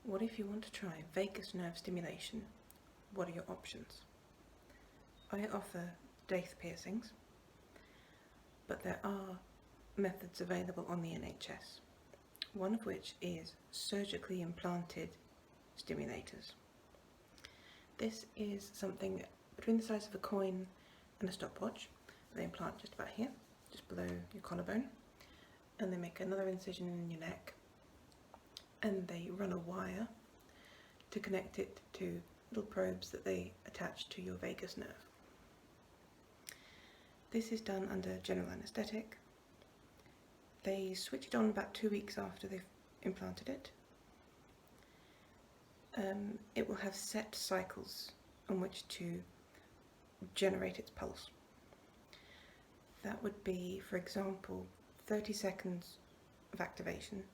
What if you want to try vagus nerve stimulation? What are your options? I offer Daith piercings, but there are methods available on the NHS, one of which is surgically implanted stimulators. This is something between the size of a coin and a stopwatch. They implant just about here, just below your collarbone, and they make another incision in your neck, and they run a wire to connect it to little probes that they attach to your vagus nerve. This is done under general anaesthetic. They switch it on about 2 weeks after they've implanted it. It will have set cycles on which to generate its pulse. That would be, for example, 30 seconds of activation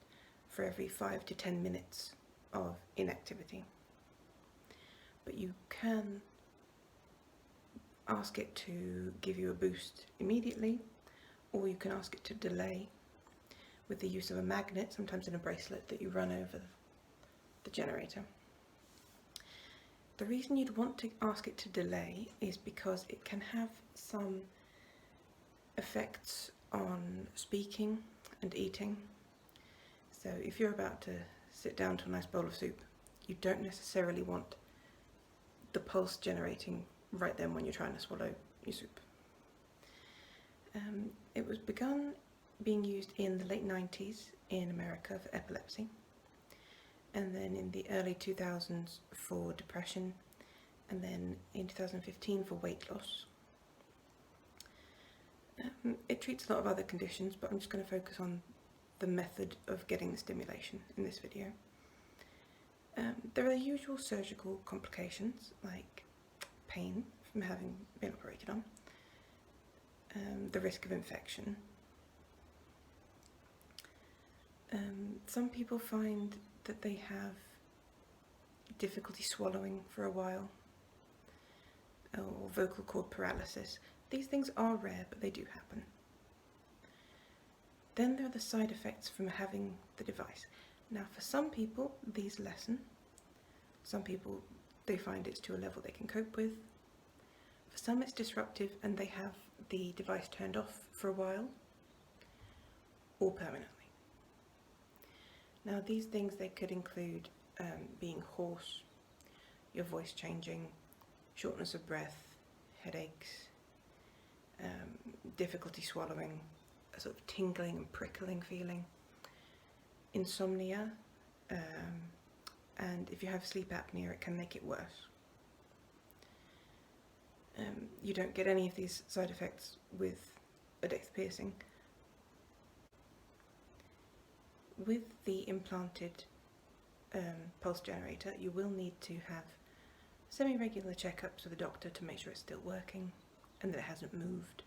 for every 5 to 10 minutes of inactivity. But you can ask it to give you a boost immediately, or you can ask it to delay with the use of a magnet, sometimes in a bracelet, that you run over the generator. The reason you'd want to ask it to delay is because it can have some effects on speaking and eating. So if you're about to sit down to a nice bowl of soup, you don't necessarily want the pulse generating right then when you're trying to swallow your soup. It was begun being used in the late 90s in America for epilepsy, and then in the early 2000s for depression, and then in 2015 for weight loss. It treats a lot of other conditions, but I'm just going to focus on the method of getting the stimulation in this video. There are the usual surgical complications like pain from having been operated on, the risk of infection. Some people find that they have difficulty swallowing for a while, or vocal cord paralysis. These things are rare, but they do happen. Then there are the side effects from having the device. Now, for some people, these lessen. Some people, they find it's to a level they can cope with. For some, it's disruptive and they have the device turned off for a while, or permanently. Now, these things, they could include being hoarse, your voice changing, shortness of breath, headaches, difficulty swallowing, a sort of tingling and prickling feeling, insomnia, and if you have sleep apnea, it can make it worse. You don't get any of these side effects with a Daith piercing. With the implanted pulse generator, you will need to have semi-regular checkups with a doctor to make sure it's still working and that it hasn't moved.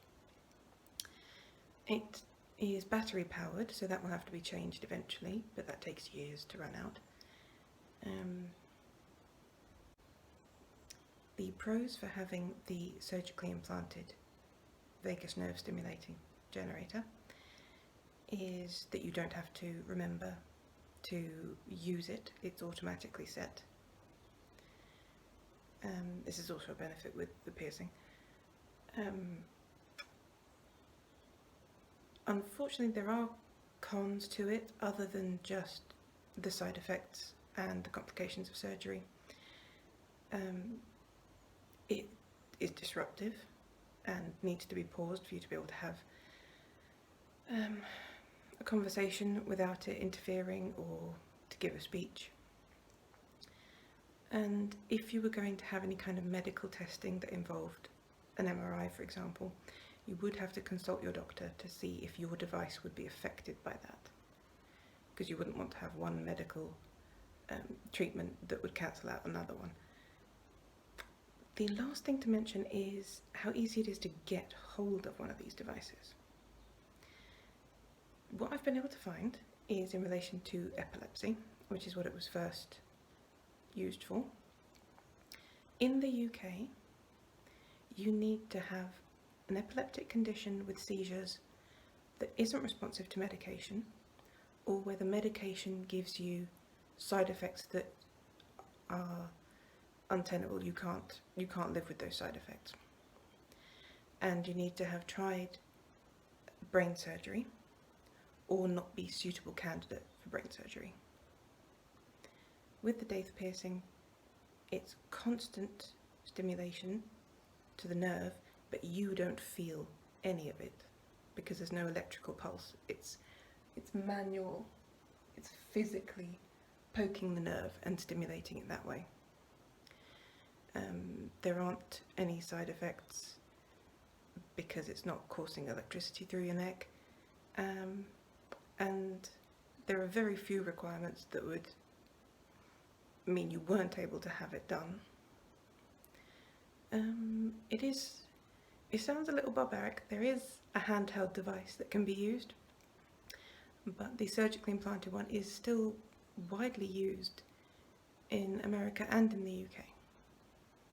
It is battery powered, so that will have to be changed eventually, but that takes years to run out. The pros for having the surgically implanted vagus nerve stimulating generator is that you don't have to remember to use it, it's automatically set. This is also a benefit with the piercing. Unfortunately, there are cons to it other than just the side effects and the complications of surgery. It is disruptive and needs to be paused for you to be able to have a conversation without it interfering or to give a speech. And if you were going to have any kind of medical testing that involved an MRI, for example, you would have to consult your doctor to see if your device would be affected by that, because you wouldn't want to have one medical treatment that would cancel out another one. The last thing to mention is how easy it is to get hold of one of these devices. What I've been able to find is in relation to epilepsy, which is what it was first used for. In the UK, you need to have an epileptic condition with seizures that isn't responsive to medication, or where the medication gives you side effects that are untenable. You can't live with those side effects. And you need to have tried brain surgery or not be a suitable candidate for brain surgery. With the Daith piercing, it's constant stimulation to the nerve, but you don't feel any of it because there's no electrical pulse. It's manual. It's physically poking the nerve and stimulating it that way. There aren't any side effects because it's not coursing electricity through your neck, and there are very few requirements that would mean you weren't able to have it done. It sounds a little barbaric. There is a handheld device that can be used, but the surgically implanted one is still widely used in America and in the UK.